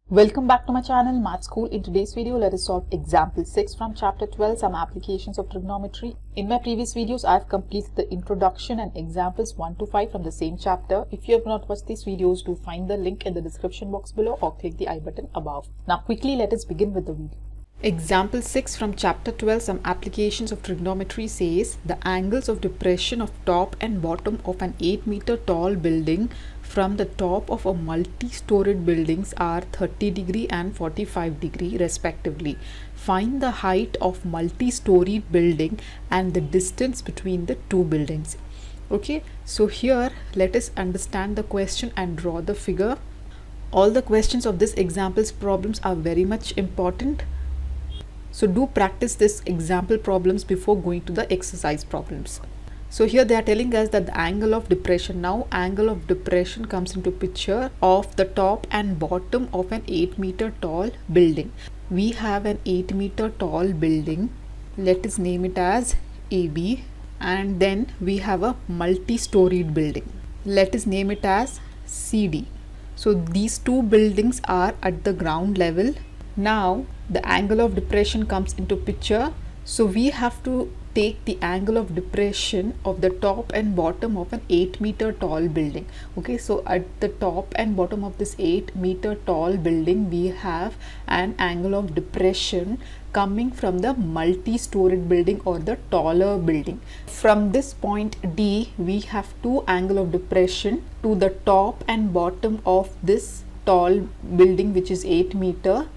Welcome back to my channel Math School. In today's video, let us solve example 6 from chapter 12, some applications of trigonometry. In my previous videos, I have completed the introduction and examples 1 to 5 from the same chapter. If you have not watched these videos, do find the link in the description box below or click the I button above. Now quickly let us begin with the video. Example 6 from chapter 12, some applications of trigonometry says the angles of depression of top and bottom of an 8-meter tall building from the top of a multi-storied buildings are 30 degree and 45 degree respectively. Find the height of multi-storied building and the distance between the two buildings. Okay, so here let us understand the question and draw the figure. All the questions of this examples problems are very much important. So do practice this example problems before going to the exercise problems. So here they are telling us that the angle of depression, now angle of depression comes into picture of the top and bottom of an 8-meter tall building. We have an 8-meter tall building, let us name it as AB, and then we have a multi-storied building, let us name it as CD. So these two buildings are at the ground level. Now the angle of depression comes into picture, so we have to take the angle of depression of the top and bottom of an 8-meter tall building. Okay, so at the top and bottom of this 8-meter tall building, we have an angle of depression coming from the multi-storied building or the taller building. From this point D, we have two angle of depression to the top and bottom of this tall building, which is 8-meter,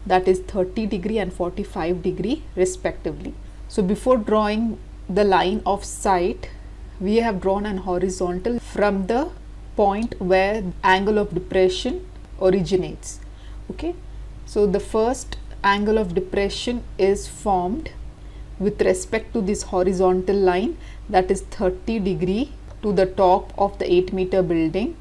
that is 30 degree and 45 degree respectively. So before drawing the line of sight, we have drawn an horizontal from the point where angle of depression originates. Okay, so the first angle of depression is formed with respect to this horizontal line, that is 30 degree to the top of the 8-meter building,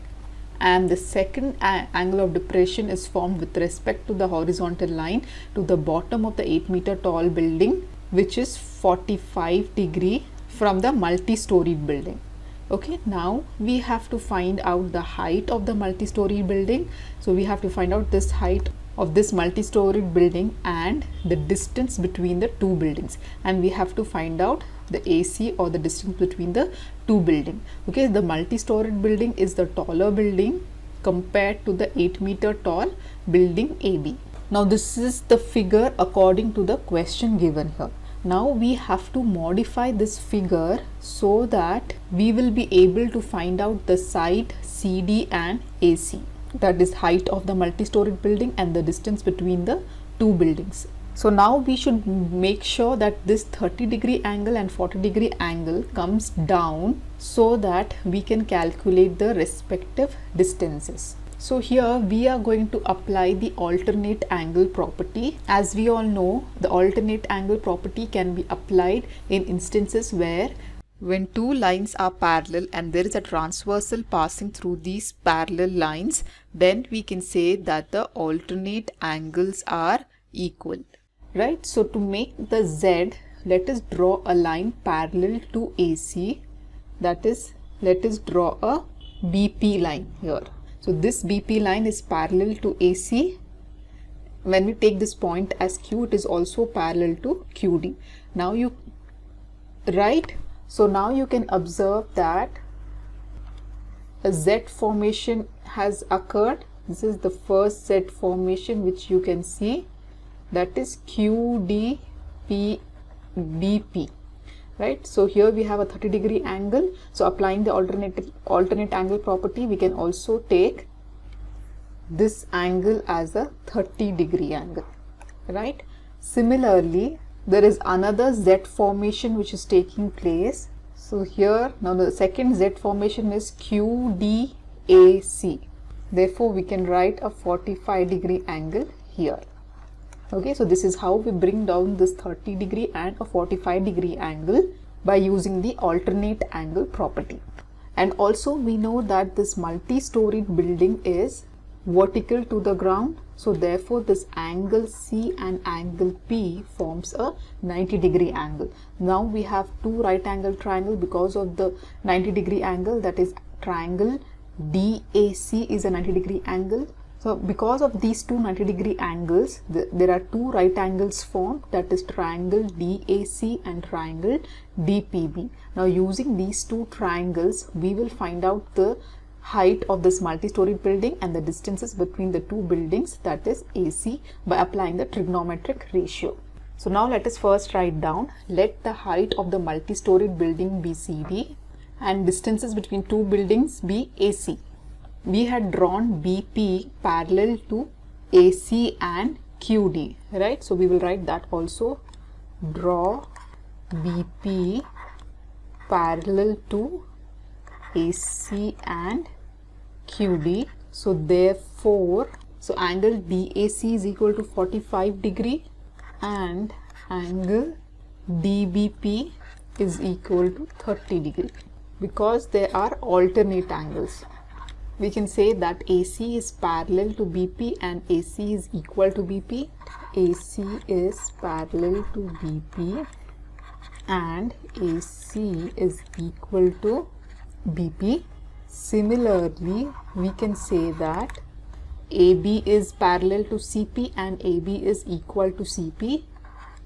and the second angle of depression is formed with respect to the horizontal line to the bottom of the 8-meter tall building, which is 45 degree from the multi-storied building. Okay, now we have to find out the height of the multi-storied building. So we have to find out this height of this multi-storied building and the distance between the two buildings, and we have to find out the AC or the distance between the two buildings. Okay, the multi-storied building is the taller building compared to the 8-meter tall building AB. Now this is the figure according to the question given here. Now we have to modify this figure so that we will be able to find out the side CD and AC, that is height of the multi-storied building and the distance between the two buildings. So now we should make sure that this 30 degree angle and 40 degree angle comes down so that we can calculate the respective distances. So here we are going to apply the alternate angle property. As we all know, the alternate angle property can be applied in instances where when two lines are parallel and there is a transversal passing through these parallel lines, then we can say that the alternate angles are equal. Right? So to make the Z, let us draw a line parallel to AC. That is, let us draw a BP line here. So this BP line is parallel to AC. When we take this point as Q, it is also parallel to QD. Now you, right? So now you can observe that a Z formation has occurred. This is the first Z formation which you can see, that is QDP BP. Right, so here we have a 30 degree angle. So applying the alternate angle property, we can also take this angle as a 30 degree angle. Right, similarly there is another Z formation which is taking place. So here now the second Z formation is QDAC. Therefore we can write a 45 degree angle here. Okay, so this is how we bring down this 30 degree and a 45 degree angle by using the alternate angle property. And also we know that this multi-storied building is vertical to the ground. So therefore this angle C and angle P forms a 90 degree angle. Now we have two right angle triangle because of the 90 degree angle, that is triangle DAC is a 90-degree angle. So because of these two 90-degree angles, there are two right angles formed, that is triangle DAC and triangle DPB. Now using these two triangles, we will find out the height of this multi-storied building and the distances between the two buildings, that is AC, by applying the trigonometric ratio. So now let us first write down, let the height of the multi-storied building be CD and distances between two buildings be AC. We had drawn BP parallel to AC and QD, right? So we will write that also. Draw BP parallel to AC and QD. So therefore, angle DAC is equal to 45 degree and angle DBP is equal to 30 degree. Because they are alternate angles, we can say that AC is parallel to BP and AC is equal to BP. AC is parallel to BP and AC is equal to BP. Similarly, we can say that AB is parallel to CP and AB is equal to CP,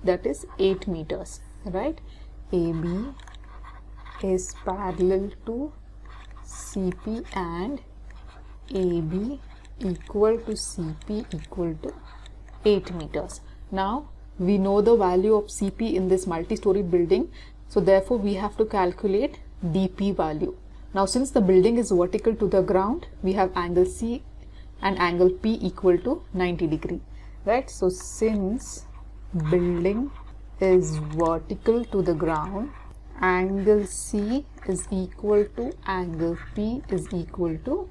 that is 8 meters, right? AB is parallel to CP and AB equal to CP equal to 8 meters. Now we know the value of CP in this multi-story building, so therefore we have to calculate DP value. Now since the building is vertical to the ground, we have angle C and angle P equal to 90 degree, right? So since building is vertical to the ground, angle C is equal to angle P is equal to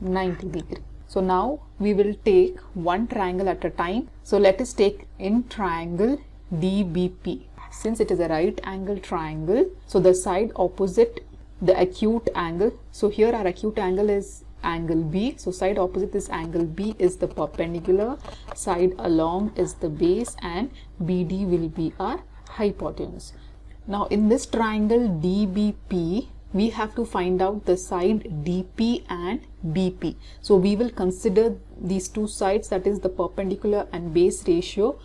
90 degree. So now we will take one triangle at a time. So let us take in triangle DBP. Since it is a right angle triangle, so the side opposite the acute angle, so here our acute angle is angle B, so side opposite this angle B is the perpendicular, side along is the base, and BD will be our hypotenuse. Now in this triangle DBP, we have to find out the side DP and BP. So we will consider these two sides, that is the perpendicular and base ratio.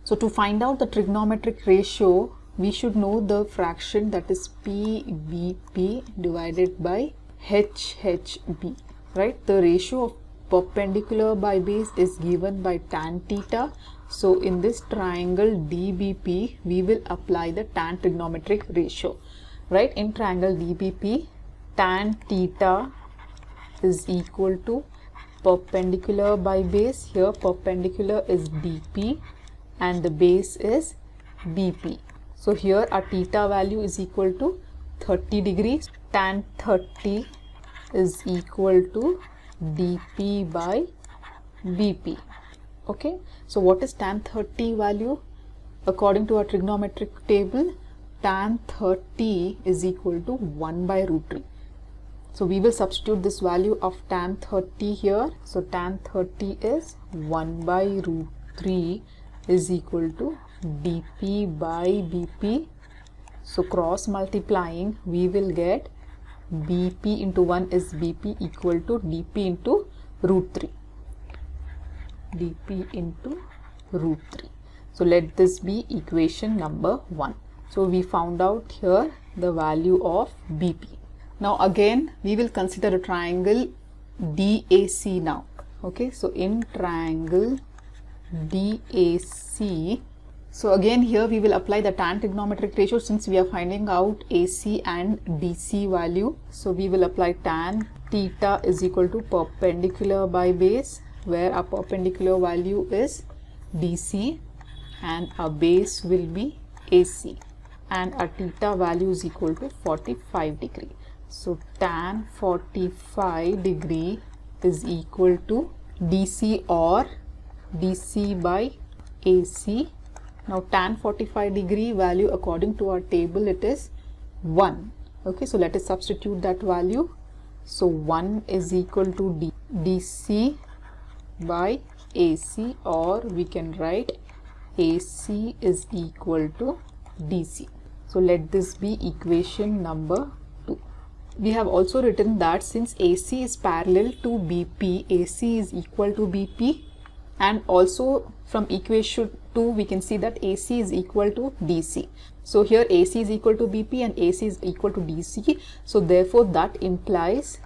So to find out the trigonometric ratio, we should know the fraction, that is PBP divided by HHB, right? The ratio of perpendicular by base is given by tan theta. So in this triangle DBP, we will apply the tan trigonometric ratio, right? In triangle DBP, tan theta is equal to perpendicular by base. Here perpendicular is DP and the base is BP. So here our theta value is equal to 30 degrees. Tan 30 is equal to DP by BP. Okay, so what is tan 30 value? According to our trigonometric table, tan 30 is equal to 1 by root 3. So we will substitute this value of tan 30 here. So tan 30 is 1 by root 3 is equal to dP by BP. So cross multiplying, we will get BP into 1 is BP equal to dP into root 3. dP into root 3. So let this be equation number 1. So we found out here the value of BP. Now again we will consider a triangle DAC now. Okay, so in triangle DAC, so again here we will apply the tan trigonometric ratio since we are finding out AC and DC value. So we will apply tan theta is equal to perpendicular by base, where our perpendicular value is DC and our base will be AC, and our theta value is equal to 45 degree. So tan 45 degree is equal to DC or DC by AC. Now tan 45 degree value according to our table, it is 1. Okay, so let us substitute that value. So 1 is equal to DC by AC, or we can write AC is equal to DC. So let this be equation number 2. we have also written that since AC is parallel to BP, AC is equal to BP, and also from equation 2 we can see that AC is equal to DC. So here AC is equal to BP and AC is equal to DC, so therefore that implies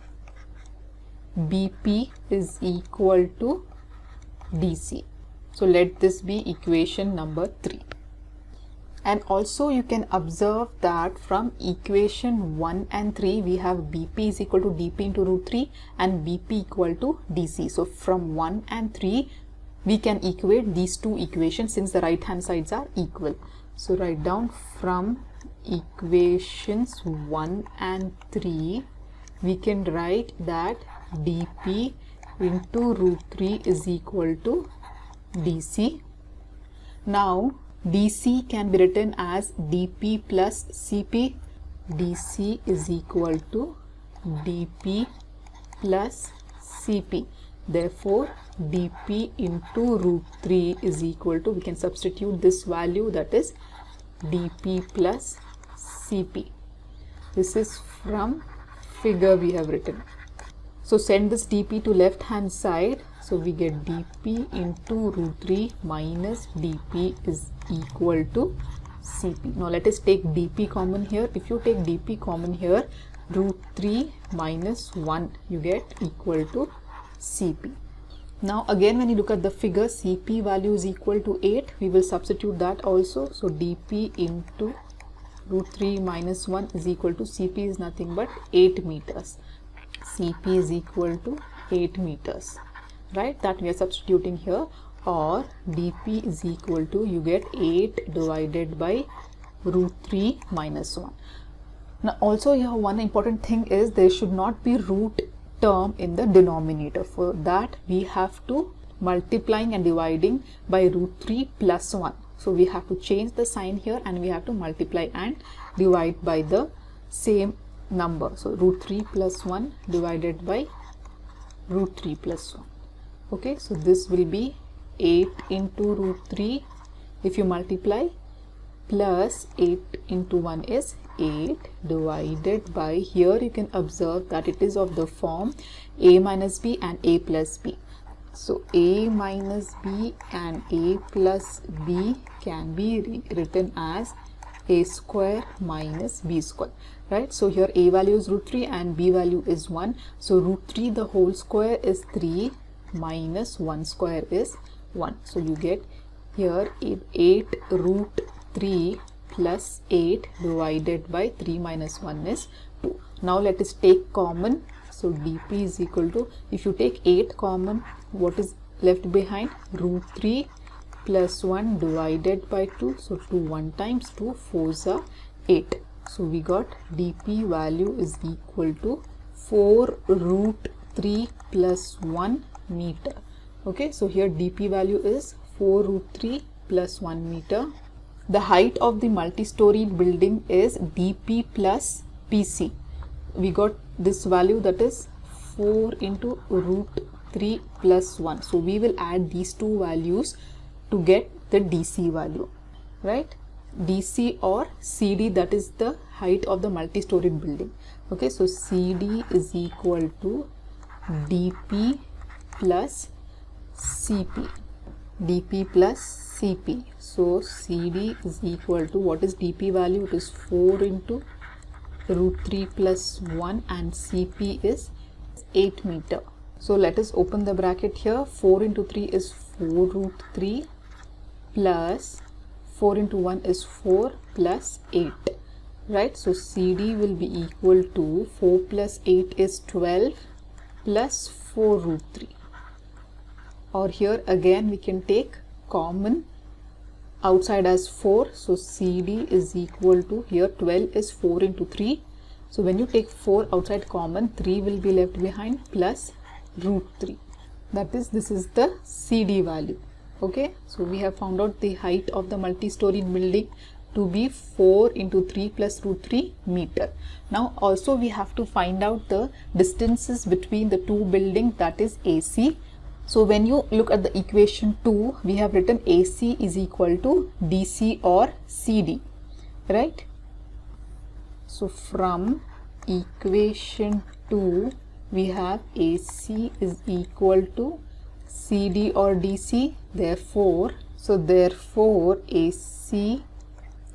BP is equal to DC. So let this be equation number 3. And also you can observe that from equation 1 and 3 we have BP is equal to dP into root 3 and BP equal to DC. So from 1 and 3 we can equate these two equations since the right hand sides are equal. So write down from equations 1 and 3 we can write that dP into root 3 is equal to DC. Now DC can be written as dP plus Cp. DC is equal to dP plus Cp. Therefore dP into root 3 is equal to, we can substitute this value, that is dP plus Cp. This is from figure we have written. So send this dP to left hand side. So we get dP into root 3 minus dP is equal to Cp. Now let us take dP common here. If you take dP common here, root 3 minus 1 you get equal to Cp. Now again when you look at the figure, Cp value is equal to 8. We will substitute that also. So dP into root 3 minus 1 is equal to, Cp is nothing but 8 meters. Cp is equal to 8 meters, right? That we are substituting here, or dP is equal to, you get 8 divided by root 3 minus 1. Now also here one important thing is there should not be root term in the denominator. For that we have to multiplying and dividing by root 3 plus 1. So we have to change the sign here and we have to multiply and divide by the same number. So root 3 plus 1 divided by root 3 plus 1. Okay, so this will be 8 into root 3 if you multiply, plus 8 into 1 is 8 divided by, here you can observe that it is of the form a minus b and a plus b. So a minus b and a plus b can be written as a square minus b square, right? So here a value is root 3 and b value is 1. So root 3 the whole square is 3 minus 1 square is 1. So you get here 8 root 3 plus 8 divided by 3 minus 1 is 2. Now let us take common. So dP is equal to, if you take 8 common, what is left behind? Root 3 plus 1 divided by 2. So 2 1 times 2, 4s are 8. So we got dP value is equal to 4 root 3 plus 1 meter. Okay, so here dP value is 4 root 3 plus 1 meter. The height of the multi-storied building is dP plus PC. We got this value, that is 4 into root 3 plus 1. So we will add these two values to get the DC value, right? DC or CD, that is the height of the multi-storied building. Okay, so CD is equal to dP plus CP. dP plus CP. So CD is equal to, what is dP value? It is 4 into root 3 plus 1 and CP is 8 meter. So let us open the bracket here. 4 into 3 is 4 root 3 plus 4 into 1 is 4 plus 8, right? So CD will be equal to 4 plus 8 is 12 plus 4 root 3. Or here again we can take common outside as 4. So CD is equal to, here 12 is 4 into 3. So when you take 4 outside common, 3 will be left behind plus root 3. That is, this is the CD value. Okay, so we have found out the height of the multi-storied building to be 4 into 3 plus root 3 meter. Now also we have to find out the distances between the two buildings, that is AC. So when you look at the equation 2, we have written AC is equal to DC or CD, right? So from equation 2, we have AC is equal to CD or DC. Therefore AC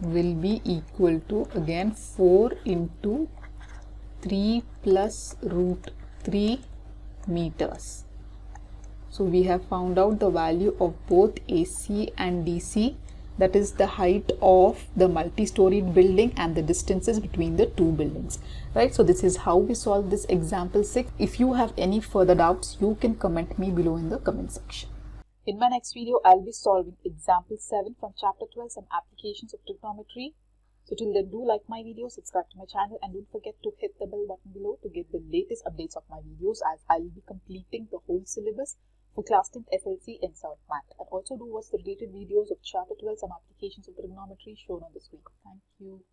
will be equal to, again, 4 into 3 plus root 3 meters. So we have found out the value of both AC and DC, that is the height of the multi-storied building and the distances between the two buildings, right? So this is how we solve this example 6. If you have any further doubts, you can comment me below in the comment section. In my next video, I'll be solving example 7 from chapter 12, some applications of trigonometry. So till then, do like my video, subscribe to my channel, and don't forget to hit the bell button below to get the latest updates of my videos, as I'll be completing the whole syllabus for class 10th SLC in South Math. And also do watch the related videos of chapter 12, some applications of trigonometry shown on the screen. Thank you.